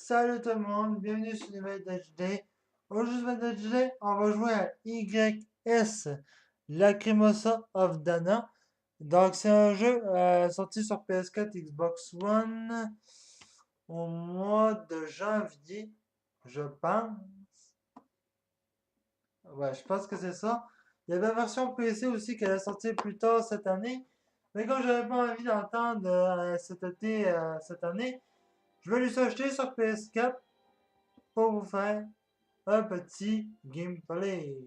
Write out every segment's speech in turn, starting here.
Salut tout le monde, bienvenue sur Nouvelle HD. Aujourd'hui, sur HD, on va jouer à YS, Lacrimosa of Dana. Donc, c'est un jeu sorti sur PS4, Xbox One au mois de janvier, je pense. Ouais, je pense que c'est ça. Il y avait la version PC aussi qui allait sortir plus tard cette année. Mais comme j'avais pas envie d'entendre cet été, cette année, je vais lui acheter sur PS4 pour vous faire un petit gameplay.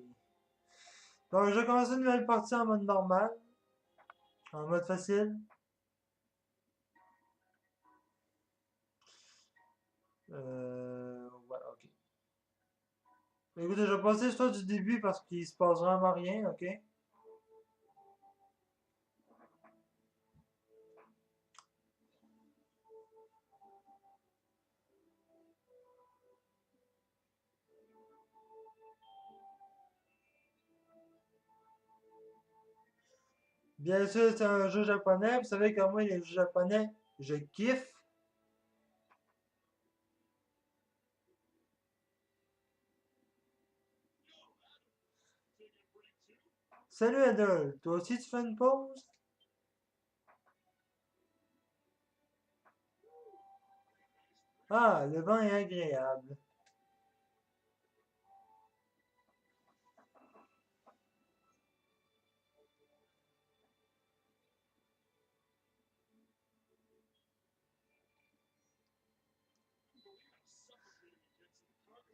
Donc, je vais commencer une nouvelle partie en mode normal, en mode facile. Ouais, ok. Écoutez, je vais passer l'histoire du début parce qu'il se passe vraiment rien, ok? Bien sûr, c'est un jeu japonais. Vous savez que moi, les jeux japonais, je kiffe. Salut Adol, toi aussi tu fais une pause? Ah, le vent est agréable.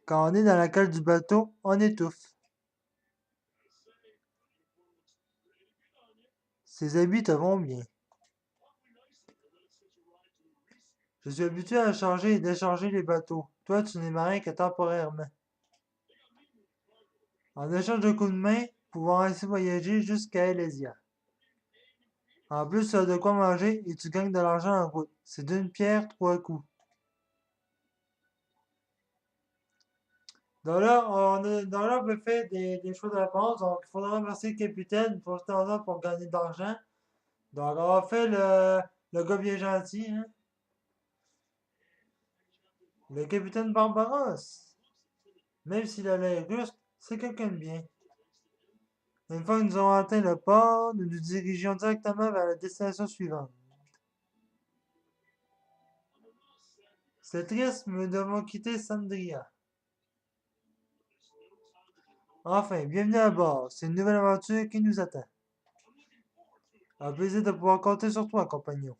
Quand on est dans la cale du bateau, on étouffe. Ces habits te vont bien. Je suis habitué à charger et décharger les bateaux. Toi, tu n'es marin que temporairement. En échange de coups de main, pouvant ainsi voyager jusqu'à Elésia. En plus, tu as de quoi manger et tu gagnes de l'argent en route. C'est d'une pierre trois coups. Donc là, on peut faire des choix de réponse. Donc, il faudra remercier le capitaine pour gagner de l'argent. Donc, on va faire le gars bien gentil, hein. Le capitaine Barbaros. Même s'il a l'air rustre, c'est quelqu'un de bien. Une fois que nous avons atteint le port, nous nous dirigeons directement vers la destination suivante. C'est triste, mais nous devons quitter Sandria. Enfin, bienvenue à bord. C'est une nouvelle aventure qui nous attend. Un plaisir de pouvoir compter sur toi, compagnon.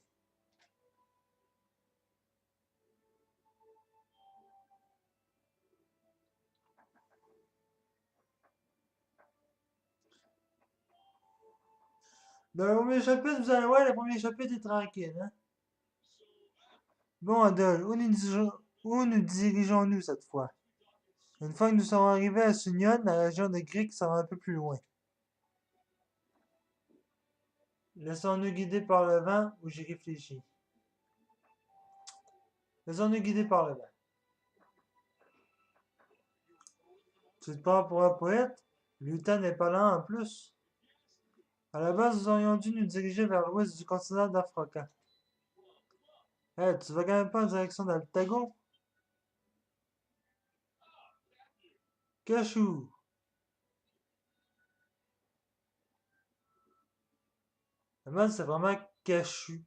Dans le premier chapitre, vous allez voir, le premier chapitre est tranquille, hein? Bon, Adol, où nous dirigeons-nous cette fois? Une fois que nous serons arrivés à Sunion, la région de Greek sera un peu plus loin. Laissons-nous guider par le vent ou j'y réfléchis. Laissons-nous guider par le vent. Tu te prends pour un poète? Lutin n'est pas là en plus. À la base, nous aurions dû nous diriger vers l'ouest du continent d'Africa. Eh, tu vas quand même pas en direction d'Altago? Cachou! Le mal, c'est vraiment cachu.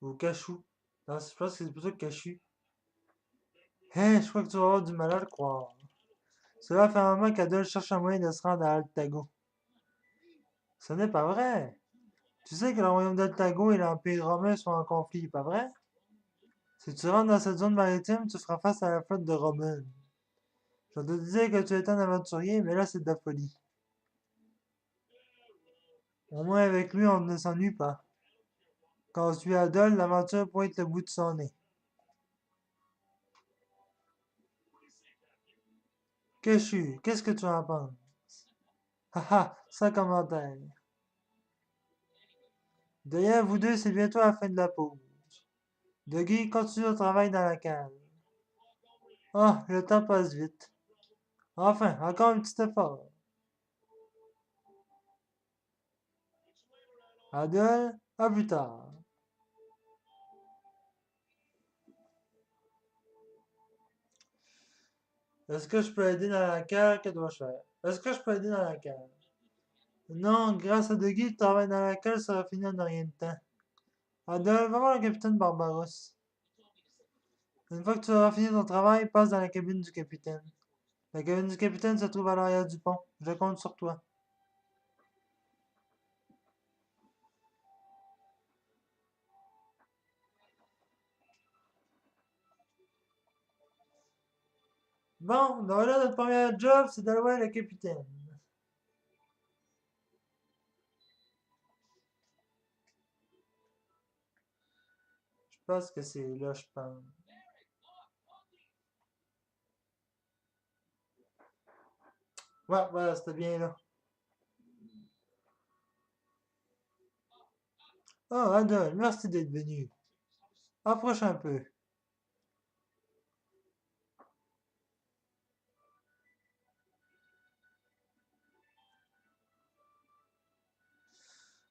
Ou cachou. Non, je pense que c'est plutôt cachu. Eh, je crois que tu vas avoir du mal à le croire. Cela fait un moment qu'Adol cherche un moyen de se rendre à Altago. Ce n'est pas vrai. Tu sais que le royaume d'Altago et l'Empire romain sont en conflit, pas vrai? Si tu rentres dans cette zone maritime, tu feras face à la flotte de Romains. Je te disais que tu étais un aventurier, mais là c'est de la folie. Au moins avec lui, on ne s'ennuie pas. Quand on suit Adol, l'aventure pointe le bout de son nez. Qu'est-ce que tu en penses? Haha, sans commentaire. D'ailleurs, vous deux, c'est bientôt la fin de la pause. Dougie continue au travail dans la cave. Ah, le temps passe vite. Enfin, encore un petit effort. Adol, à plus tard. Est-ce que je peux aider dans la cave? Que dois-je faire? Est-ce que je peux aider dans la cave? Non, grâce à Dougie, le travail dans la cave sera fini en rien de temps. Adolphe, va voir le capitaine Barbaros. Une fois que tu auras fini ton travail, passe dans la cabine du capitaine. La cabine du capitaine se trouve à l'arrière du pont. Je compte sur toi. Bon, donc là, notre premier job, c'est d'aller voir le capitaine. Je pense que c'est là, je pense. Ouais, voilà, c'était bien là. Oh, Adolphe, merci d'être venu. Approche un peu.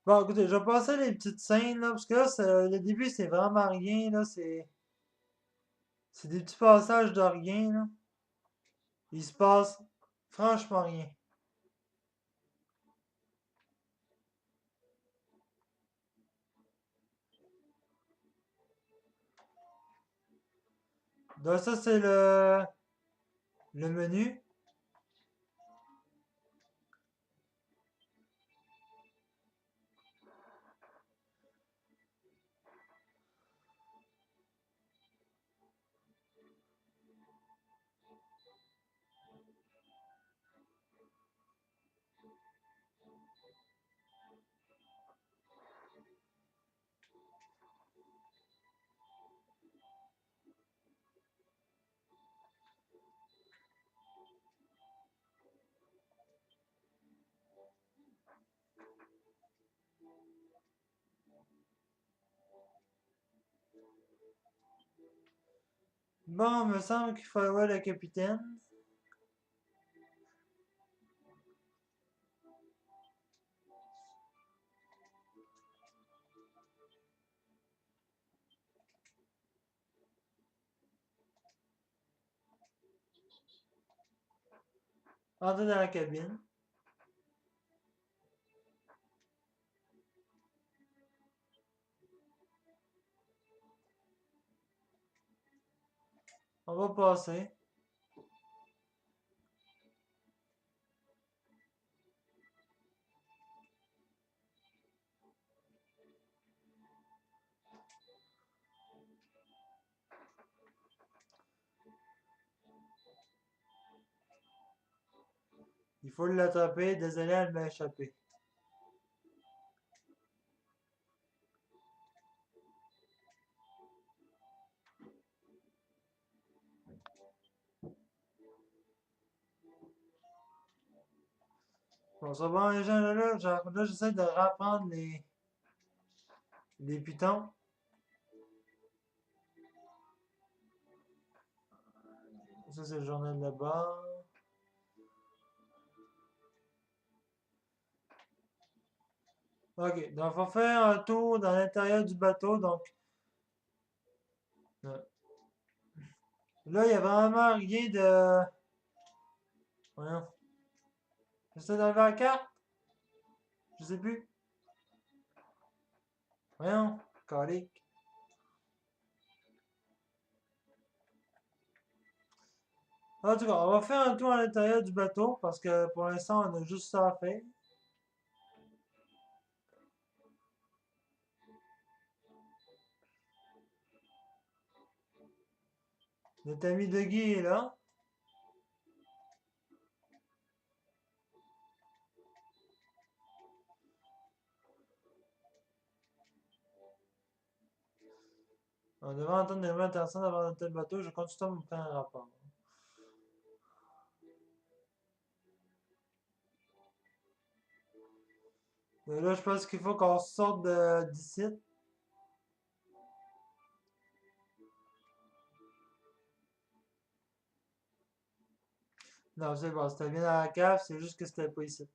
Bon, écoutez, je vais passer les petites scènes, là, parce que là, le début, c'est vraiment rien, là, c'est des petits passages de rien, là. Il se passe franchement rien. Donc ça, c'est le menu. Bon, il me semble qu'il faut aller voir le capitaine. Entrer dans la cabine. On va passer. Il faut l'attraper. Désolé, elle m'a échappé. Bon, ça va, les gens, là, j'essaie de reprendre les pitons. Ça, c'est le journal de bord. Ok, donc il faut faire un tour dans l'intérieur du bateau. Donc, là, il n'y a vraiment rien de... Voyons. J'essaie d'enlever la carte. Je sais plus. Voyons. Calique. En tout cas, on va faire un tour à l'intérieur du bateau parce que pour l'instant, on a juste ça à faire. Notre ami de Guy est là. On devrait entendre des rumeurs intéressantes avant notre bateau. Je compte sur toi pour me faire un rapport. Et là, je pense qu'il faut qu'on sorte d'ici. Non, c'est bon, c'était bien dans la cave, c'est juste que c'était pas ici.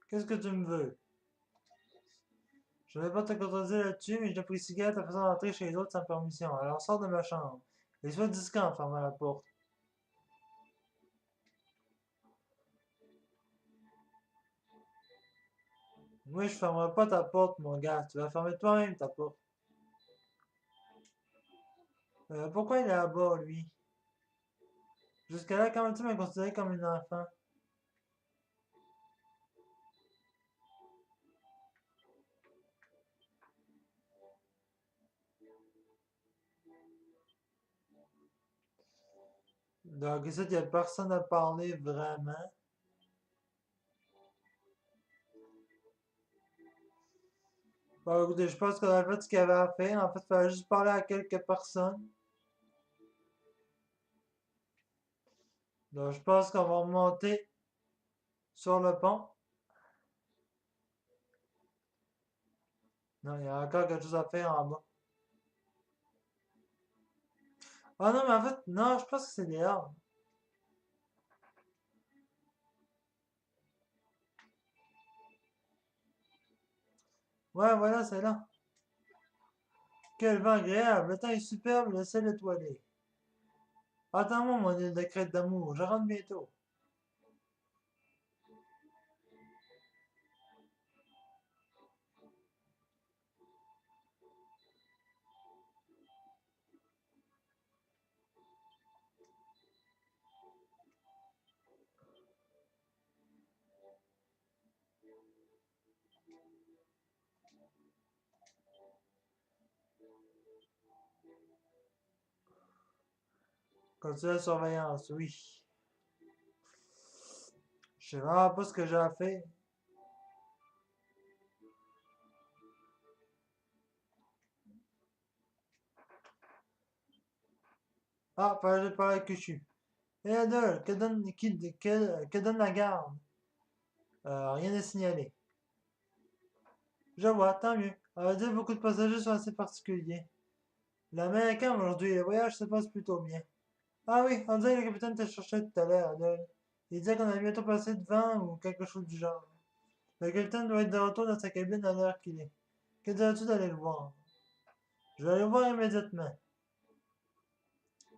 Qu'est-ce que tu me veux? Je vais pas te contredire là-dessus, mais j'apprécie ta façon d'entrer chez les autres sans permission. Alors sors de ma chambre. Et sois discret en fermant la porte. Moi, je fermerai pas ta porte, mon gars. Tu vas fermer toi-même ta porte. Pourquoi il est là-bas, lui? Jusqu'à là, comment tu m'as considéré comme une enfant? Donc, ici, il n'y a personne à parler vraiment. Bon, écoutez, je pense qu'on a fait ce qu'il y avait à faire. En fait, il fallait juste parler à quelques personnes. Donc, je pense qu'on va remonter sur le pont. Non, il y a encore quelque chose à faire en bas. Ah non, mais en fait, non, je pense que c'est dehors. Ouais, voilà, c'est là. Quel vent agréable, le temps est superbe, le ciel étoilé. Attends-moi, mon île de crête d'amour, je rentre bientôt. Continue la surveillance, oui. Je sais vraiment pas ce que j'ai à faire. Ah, fallait que je parle avec Cuchu. Et Adol, que donne la garde? Rien à signaler. Je vois, tant mieux. À vrai dire, beaucoup de passagers sont assez particuliers. La mer est calme aujourd'hui, le voyage se passe plutôt bien. Ah oui, on dirait que le capitaine t'a cherché tout à l'heure, Adol. Il disait qu'on allait bientôt passer devant ou quelque chose du genre. Le capitaine doit être de retour dans sa cabine à l'heure qu'il est. Que dirais-tu d'aller le voir? Je vais aller le voir immédiatement.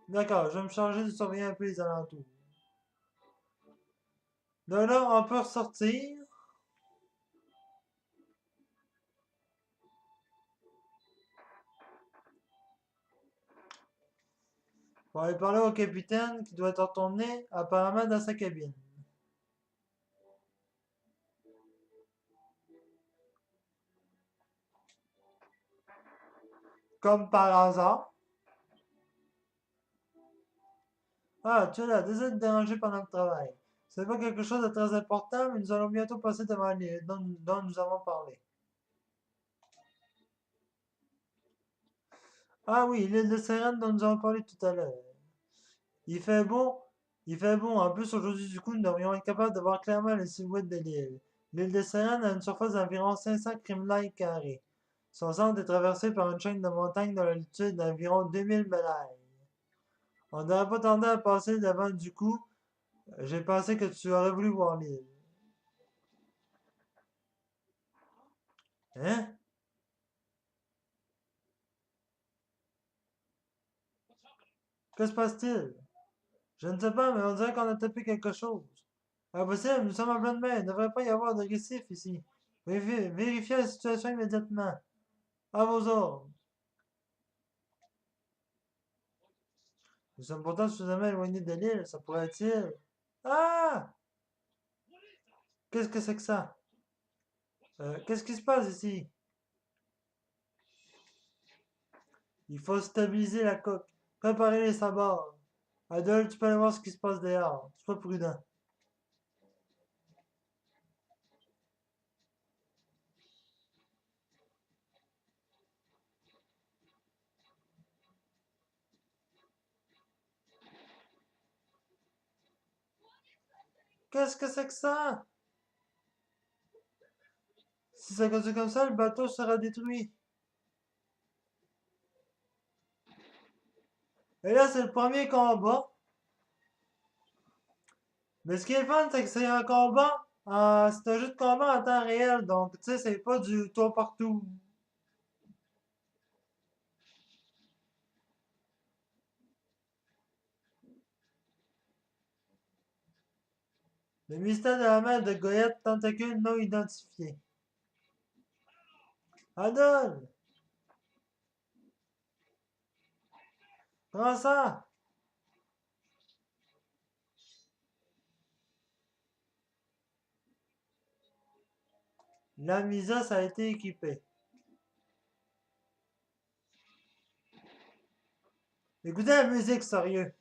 D'accord, je vais me charger de surveiller un peu les alentours. De là, on peut ressortir. Pour aller parler au capitaine qui doit être retourné apparemment dans sa cabine. Comme par hasard. Ah, tu es là, désolé de te déranger pendant le travail. C'est pas quelque chose de très important, mais nous allons bientôt passer devant l'île dont nous avons parlé. Ah oui, l'île de Sérène dont nous avons parlé tout à l'heure. Il fait beau, il fait beau. En plus, aujourd'hui, du coup, nous devrions être capables de voir clairement les silhouettes de l'île. L'île de Sérène a une surface d'environ 500 km carrés. Son centre est traversé par une chaîne de montagnes de l'altitude d'environ 2000 mètres. On n'aurait pas tendance à passer devant du coup. J'ai pensé que tu aurais voulu voir l'île. Hein? Que se passe-t-il? Je ne sais pas, mais on dirait qu'on a tapé quelque chose. Impossible, nous sommes en pleine mer. Il ne devrait pas y avoir de récif ici. Vérifiez la situation immédiatement. À vos ordres. Nous sommes pourtant suffisamment éloignés de l'île. Ça pourrait être-il? Ah! Qu'est-ce que c'est que ça? Qu'est-ce qui se passe ici? Il faut stabiliser la coque. Préparer les sabords. Adol, tu peux aller voir ce qui se passe dehors. Sois prudent. Qu'est-ce que c'est que ça? Si ça continue comme ça, le bateau sera détruit. Et là, c'est le premier combat. Mais ce qui est le fun, c'est que c'est un combat. C'est un jeu de combat en temps réel. Donc, tu sais, c'est pas du tour partout. Le mystère de la mère de Goyette tentacule non identifié. Adol! Prends ça! La Misos a été équipée. Écoutez la musique, sérieux.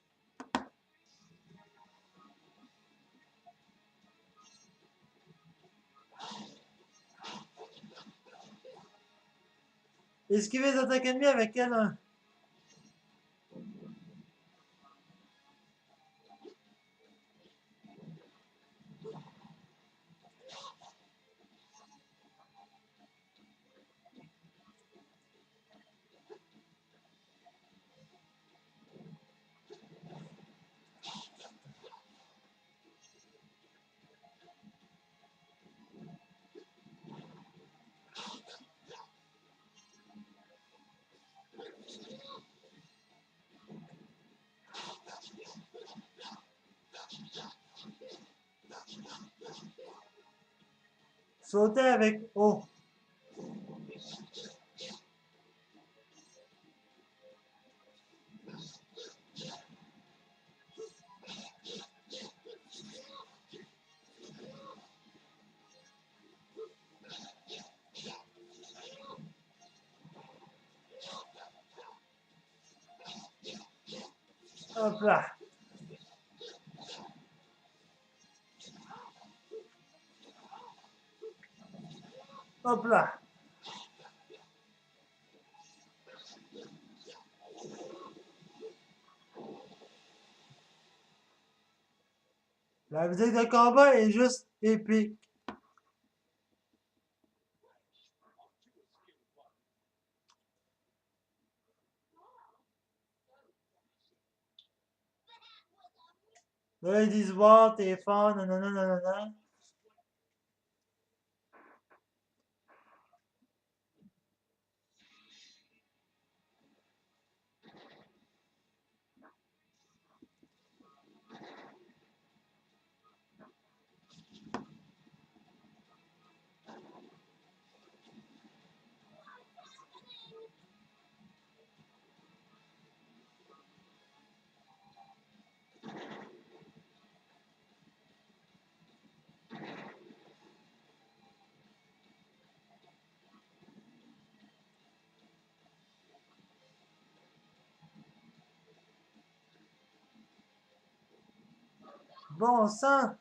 Esquivez les attaques ennemies avec L1. Sautez avec O. Hop là. Hop là. La musique de combat est juste épique. Là, ils disent, wow, t'es fort, nanana, nanana. Bon sang.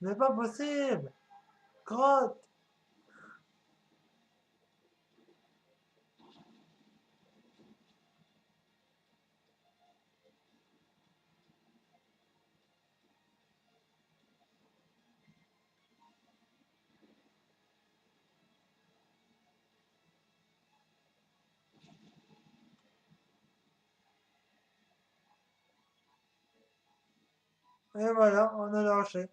Ce n'est pas possible. Crotte. Et voilà, on a lâché.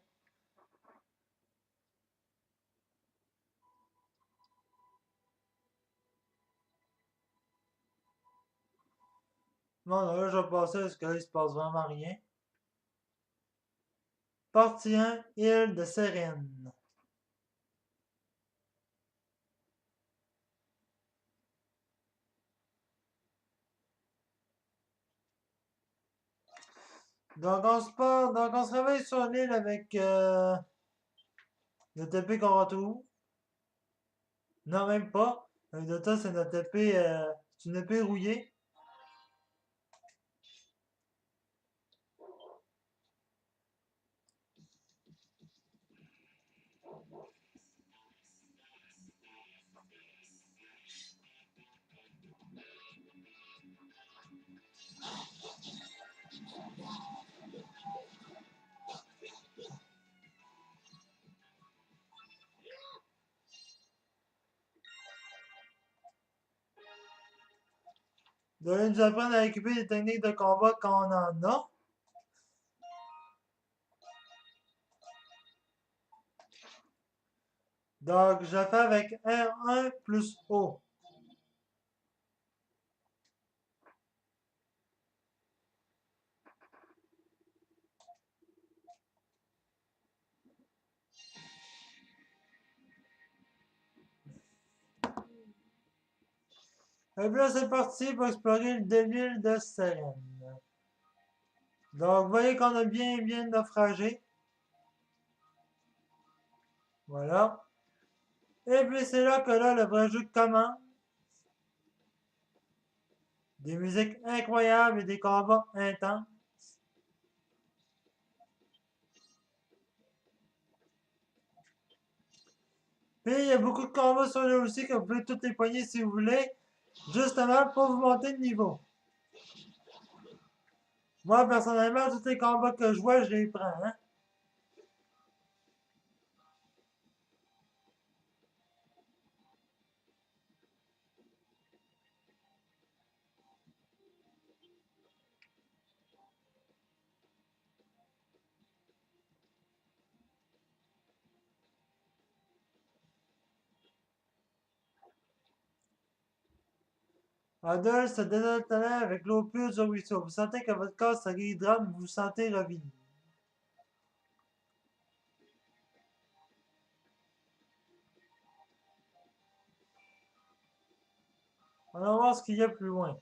Bon, là, je vais passer à ce que là, il se passe vraiment rien. Partie 1, île de Sérène. Donc on se réveille sur l'île avec notre épée qu'on retrouve. Non, même pas. Le Dota, c'est notre épée, c'est une épée rouillée. Vous allez nous apprendre à équiper des techniques de combat quand on en a. Donc, je fais avec R1 plus O. Et puis là, c'est parti pour explorer l'île de Sérène. Donc, vous voyez qu'on a bien naufragé. Voilà. Et puis c'est là que là, le vrai jeu commence. Des musiques incroyables et des combats intenses. Puis il y a beaucoup de combats sur là aussi que vous pouvez toutes les poigner si vous voulez. Justement pour vous monter de niveau. Moi, personnellement, tous les combats que je vois, je les prends. Hein? Adol se désaltère avec l'eau pure du ruisseau. Vous sentez que votre corps se réhydrate, vous vous sentez revenu. On va voir ce qu'il y a plus loin.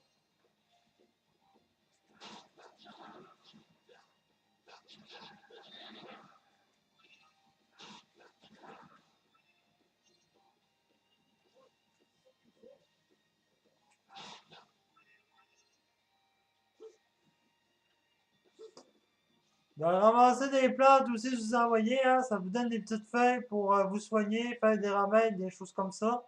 Donc, ramasser des plantes aussi, je vous ai envoyé, hein, ça vous donne des petites feuilles pour vous soigner, faire des remèdes, des choses comme ça.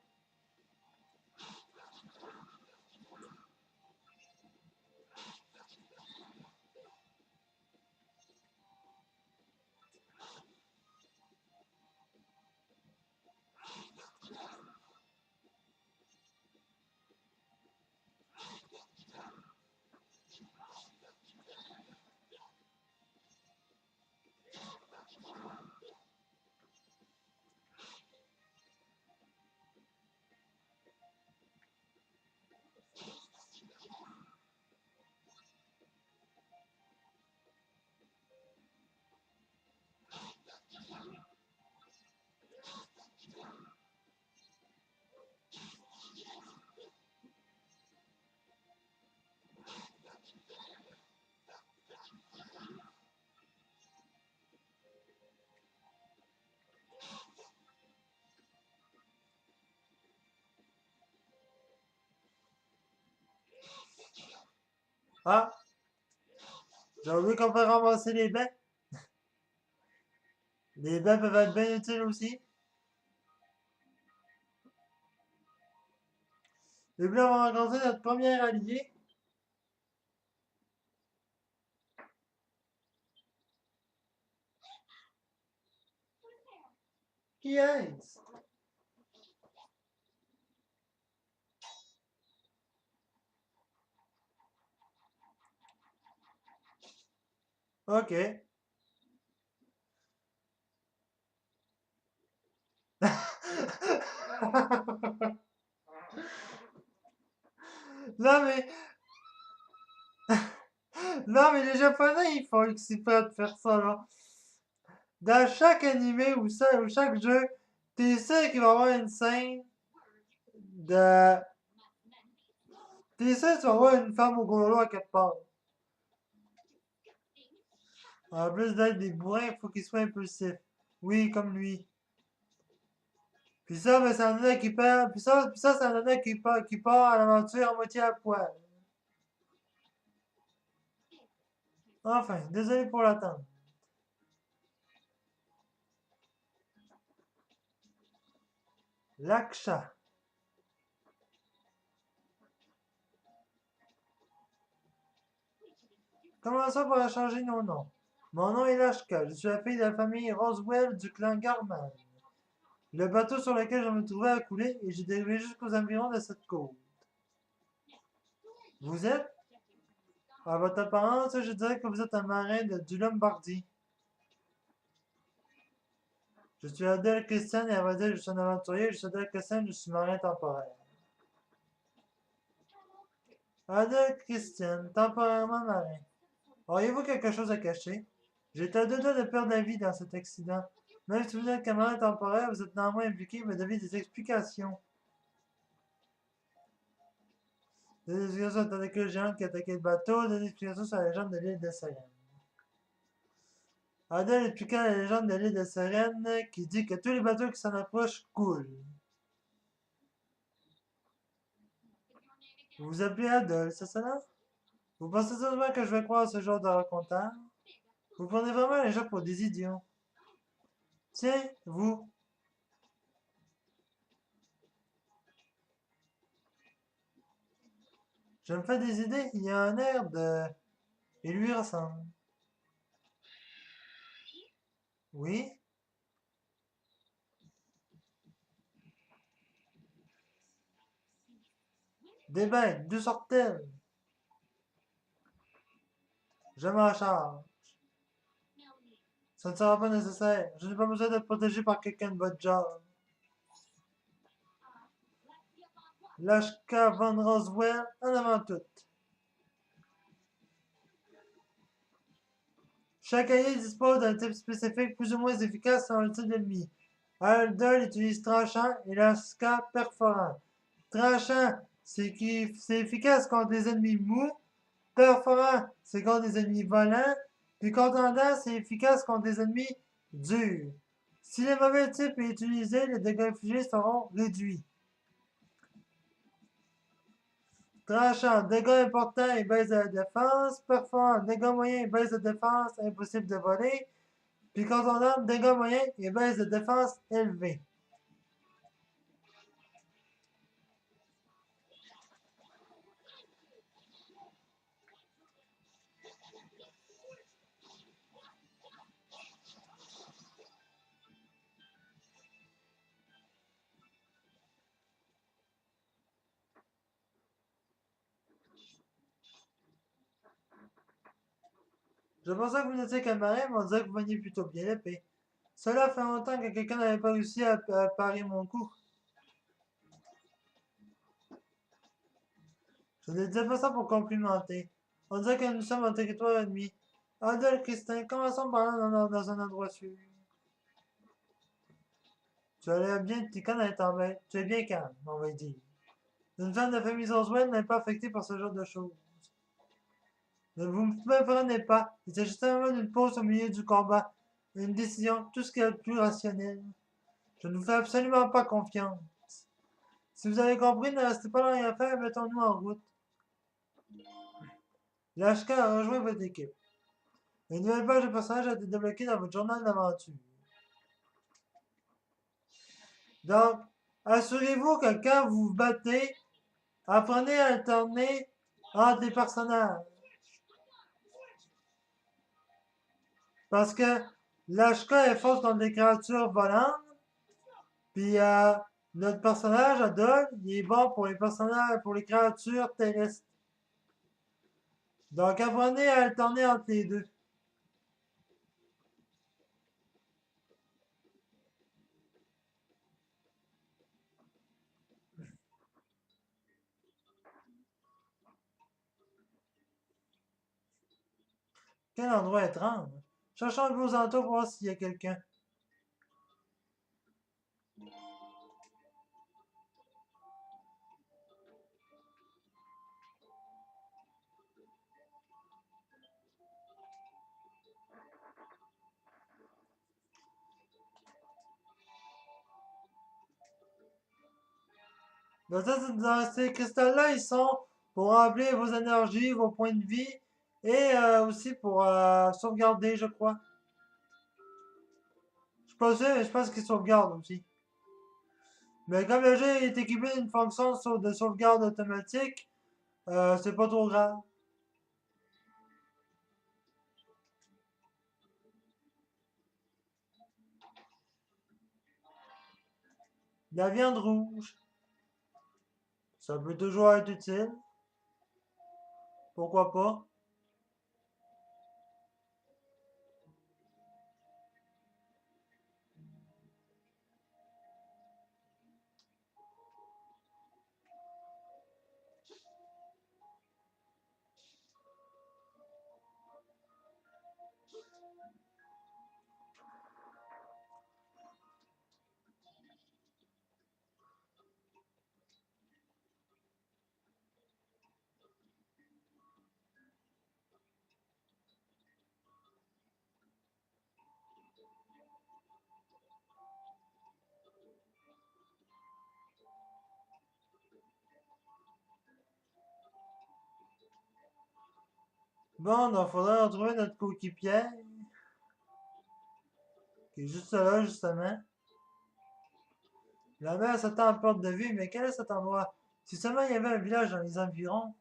Ah, j'ai oublié qu'on peut ramasser les baies. Les baies peuvent être bien utiles aussi. Et puis là, on va rencontrer notre premier allié, qui est. Ok. Non mais, non mais les Japonais, ils font exprès de faire ça là. Dans chaque animé ou chaque jeu, t'es sûr qu'il va y avoir une scène de... T'es sûr que tu vas avoir une femme au gros à quelque part. En plus d'être des bourrins, il faut qu'ils soient impulsifs. Oui, comme lui. Puis ça, ben, c'est un nana qui perd. Puis ça c'est un nana qui part à l'aventure à moitié à poil. Enfin, désolé pour l'attente. Laksha. Comment ça pour changer nos noms? Mon nom est Lashka. Je suis la fille de la famille Roswell du clan Garman. Le bateau sur lequel je me trouvais a coulé et j'ai dérivé jusqu'aux environs de cette côte. Vous êtes? À votre apparence, je dirais que vous êtes un marin du Lombardie. Je suis Adèle Christian et à vrai dire, je suis un aventurier. Je suis Adèle Christian, je suis marin temporaire. Adèle Christian, temporairement marin. Auriez-vous quelque chose à cacher? J'étais à deux doigts de perdre la vie dans cet accident. Même si vous êtes camarade temporaire, vous êtes néanmoins impliqué, vous devez des explications. Des explications sur la tentacule géante qui a attaqué le bateau, des explications sur la légende de l'île de Sérène. Adèle expliqua la légende de l'île de Sérène qui dit que tous les bateaux qui s'en approchent coulent. Vous vous appelez Adèle, c'est cela? Vous pensez seulement que je vais croire ce genre de raconteur? Vous prenez vraiment les gens pour des idiots. Tiens, vous, je me fais des idées, il y a un air de... Il lui ressemble. Oui? Des bêtes, d'où sortent-elles? Je m'en charge. Ça ne sera pas nécessaire. Je n'ai pas besoin d'être protégé par quelqu'un de votre genre. Lashka von Roswell, en avant tout. Chaque allié dispose d'un type spécifique plus ou moins efficace sur un type d'ennemi. Aldol utilise tranchant et Lashka perforant. Tranchant, c'est efficace contre les ennemis mous. Perforant, c'est contre des ennemis volants. Puis contendant, c'est efficace contre des ennemis durs. Si le mauvais type est utilisé, les dégâts infligés seront réduits. Tranchant, dégâts importants et baisse de la défense. Perforant, dégâts moyens et baisse de défense, impossible de voler. Puis contondant, dégâts moyens et baisse de défense élevée. Je pensais que vous n'étiez qu'un marin, mais on dirait que vous maniez plutôt bien l'épée. Cela fait longtemps que quelqu'un n'avait pas réussi à parer mon coup. Je ne disais pas ça pour complimenter. On dirait que nous sommes en territoire ennemi. Adèle Christin, commençons par là dans un endroit sûr. Tu as l'air bien t'y connaître en bête. Tu es bien calme, on va dire. Une femme de famille Oswald n'est pas affectée par ce genre de choses. Ne vous me prenez pas. Il s'agit simplement d'une pause au milieu du combat. Une décision, tout ce qui est le plus rationnel. Je ne vous fais absolument pas confiance. Si vous avez compris, ne restez pas là rien faire, mettons-nous en route. L'HK a rejoint votre équipe. Une nouvelle page de personnage a été débloquée dans votre journal d'aventure. Donc, assurez-vous que quand vous vous battez, apprenez à alterner entre les personnages. Parce que l'HK est forte contre des créatures volantes, puis notre personnage, Adol, il est bon pour les personnages, pour les créatures terrestres. Donc, apprenez à alterner entre les deux. Quel endroit étrange. Cherchons un peu aux alentours pour voir s'il y a quelqu'un. Dans ces cristals-là, ils sont pour remplir vos énergies, vos points de vie et aussi pour sauvegarder, je crois. Je suis pas sûr, mais je pense qu'ils sauvegardent aussi. Mais comme le jeu est équipé d'une fonction de sauvegarde automatique, c'est pas trop grave. La viande rouge, ça peut toujours être utile. Pourquoi pas? Bon, donc faudrait retrouver notre coéquipier, qui est juste là, justement. La mer s'attend à perte de vue, mais quel est cet endroit? Si seulement il y avait un village dans les environs.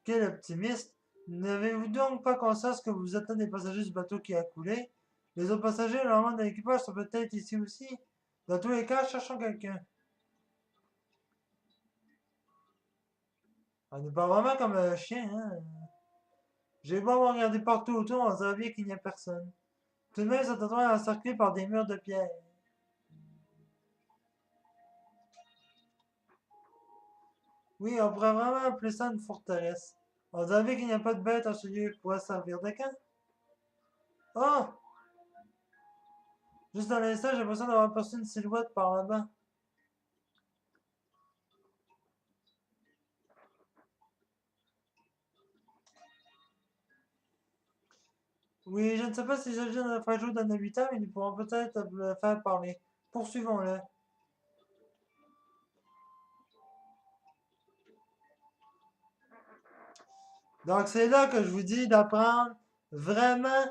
Quel optimiste! N'avez-vous donc pas conscience que vous êtes un des passagers du bateau qui a coulé? Les autres passagers et leurs membres de l'équipage sont peut-être ici aussi. Dans tous les cas, cherchons quelqu'un. On n'est pas vraiment comme un chien, hein? J'ai beau me regarder partout autour, on dirait bien qu'il n'y a personne. Tout de même, cet endroit est encerclé par des murs de pierre. Oui, on pourrait vraiment appeler ça une forteresse. On dirait bien qu'il n'y a pas de bête en ce lieu qui pourrait servir de camp. Oh! Juste à l'instant, j'ai l'impression d'avoir aperçu une silhouette par là-bas. Oui, je ne sais pas s'il s'agit d'un fragile d'un habitant, mais nous pourrons peut-être le faire parler. Poursuivons-le. Donc c'est là que je vous dis d'apprendre vraiment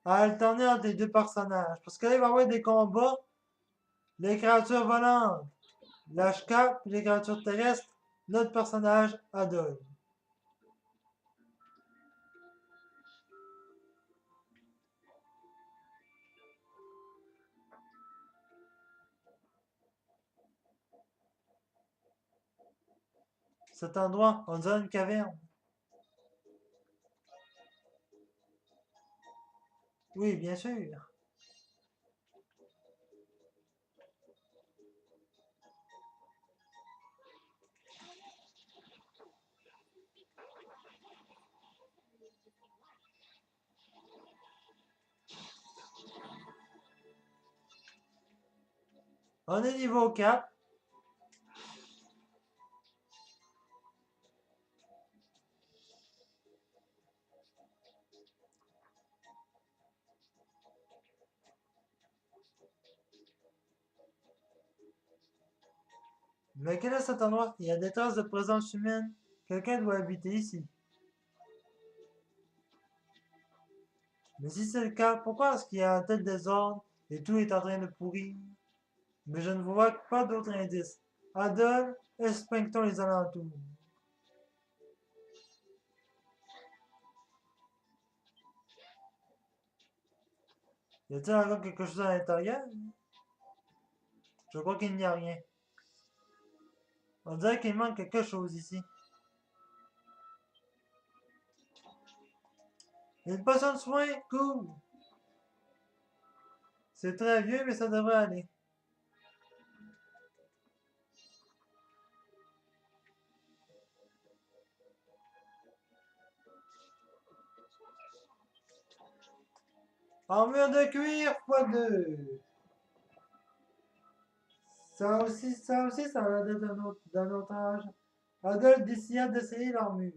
à alterner entre les deux personnages. Parce que là, il va y avoir des combats, les créatures volantes, l'HK, puis les créatures terrestres, notre personnage Adol. Cet endroit, on dirait une caverne. Oui, bien sûr. On est niveau 4. Mais quel est cet endroit? Il y a des traces de présence humaine. Quelqu'un doit habiter ici. Mais si c'est le cas, pourquoi est-ce qu'il y a un tel désordre et tout est en train de pourrir? Mais je ne vois pas d'autres indices. Adol, inspectons les alentours. Y a-t-il encore quelque chose à l'intérieur? Je crois qu'il n'y a rien. On dirait qu'il manque quelque chose ici. Une potion de soin, cool. C'est très vieux, mais ça devrait aller. Armure de cuir x2. Ça va être d'un autre âge. Adolphe décida d'essayer l'armure.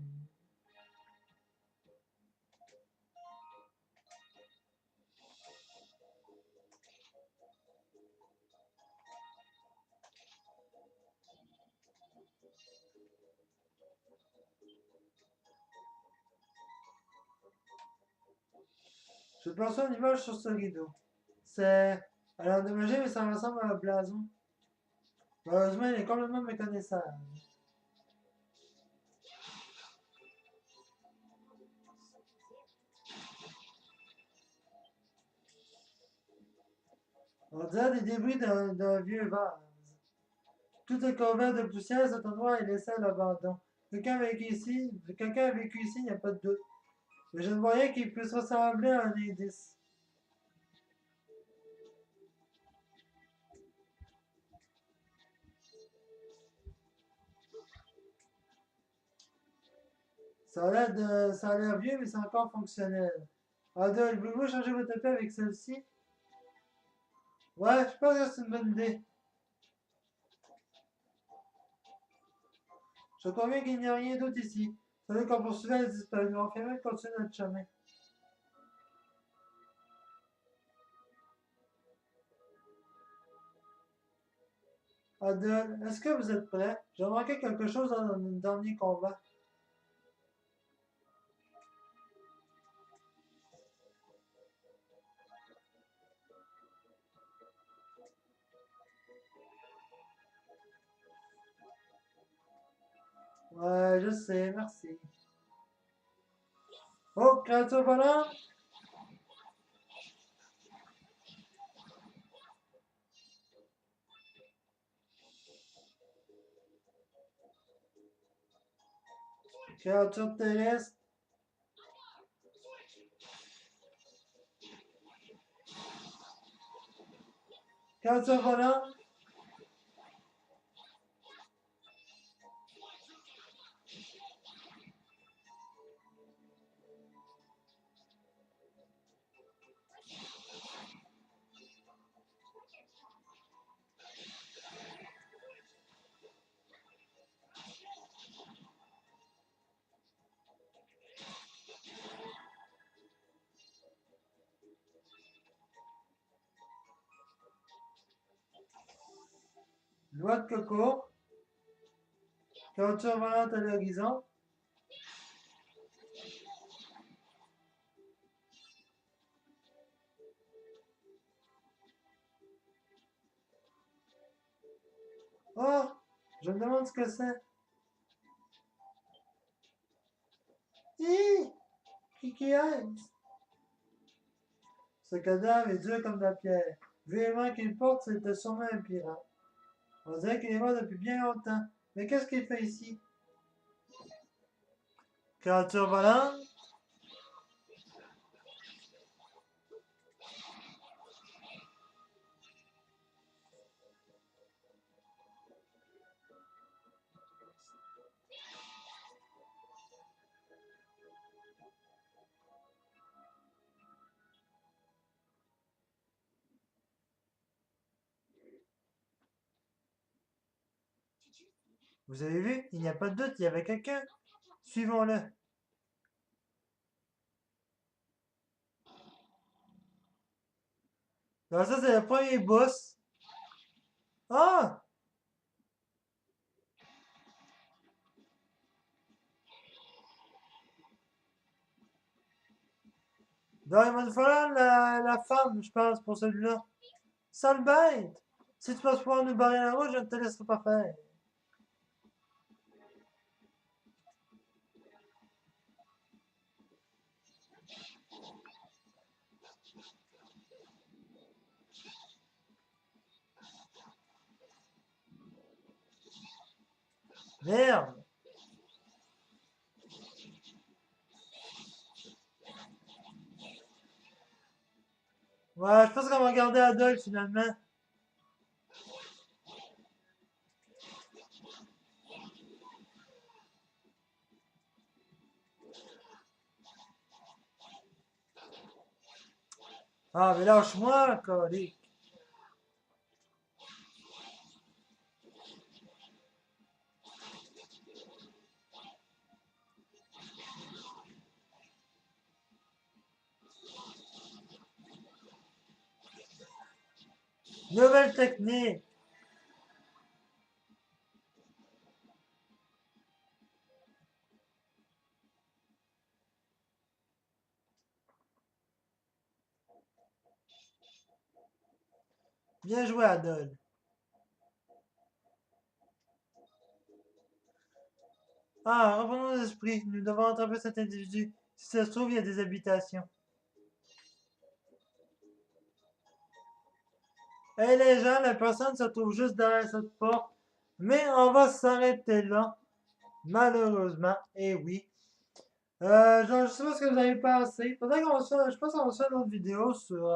Je perçois une image sur ce rideau. C'est... Elle est endommagée, mais ça ressemble à un blason. Malheureusement, il est complètement méconnaissable. On dirait des débris d'un vieux vase. Tout est couvert de poussière, cet endroit est laissé à l'abandon. Quelqu'un a vécu ici, il n'y a pas de doute. Mais je ne vois rien qui puisse ressembler à un indice. Ça a l'air vieux, mais c'est encore fonctionnel. Adol, voulez-vous changer votre tapis avec celle-ci? Ouais, je pense que c'est une bonne idée. Je conviens qu'il n'y a rien d'autre ici. Celui qu'on poursuivait a disparu. On fait mieux de continuer notre chemin. Adol, est-ce que vous êtes prêt? J'ai manqué quelque chose dans notre dernier combat. Ouais, je sais, merci. Oh, créature volante! Créature terrestre! Créature volante! Loi de coco! Créature volante à l'horizon! Oh! Je me demande ce que c'est. Hi! Qui est? Ce cadavre est dur comme de la pierre. Vu les mains qu'il porte, c'était sûrement un pirate. On dirait qu'il est mort depuis bien longtemps. Mais qu'est-ce qu'il fait ici? Créature volante? Vous avez vu? Il n'y a pas de doute, il y avait quelqu'un. Suivons-le. Alors ça, c'est le premier boss. Ah! Donc, il va nous falloir la femme, je pense, pour celui-là. Sale bête! Si tu penses pouvoir nous barrer la route, je ne te laisserai pas faire. Merde! Ouais, je pense qu'on va garder Adolphe finalement. Ah, mais lâche-moi, colique. Nouvelle technique. Bien joué, Adolphe. Ah, reprenons l'esprit. Nous devons attraper cet individu. Si ça se trouve, il y a des habitations. Hey les gens, la personne se trouve juste derrière cette porte. Mais on va s'arrêter là. Malheureusement. Et oui. Je sais pas ce que vous avez pensé. Peut-être qu'on va se faire, je pense qu'on va se faire une autre vidéo sur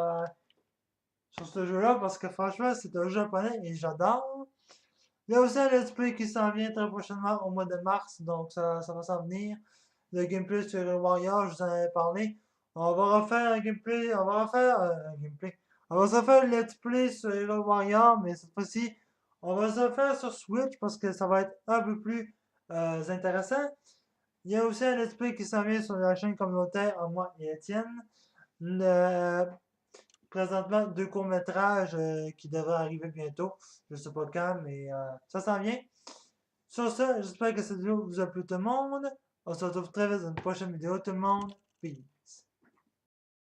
ce jeu-là parce que franchement, c'est un jeu japonais et j'adore. Il y a aussi un let's play qui s'en vient très prochainement au mois de mars, donc ça va s'en venir. Le gameplay sur Hero Warrior, je vous en avais parlé. On va refaire un gameplay, on va refaire un gameplay. On va se faire le let's play sur Hero Warrior, mais cette fois-ci, on va se faire sur Switch parce que ça va être un peu plus intéressant. Il y a aussi un let's play qui s'en vient sur la chaîne communautaire à moi et Étienne. Euh, Présentement, deux courts-métrages qui devraient arriver bientôt. Je sais pas quand, mais ça s'en vient. Sur ce, j'espère que cette vidéo vous a plu tout le monde. On se retrouve très vite dans une prochaine vidéo tout le monde. Peace.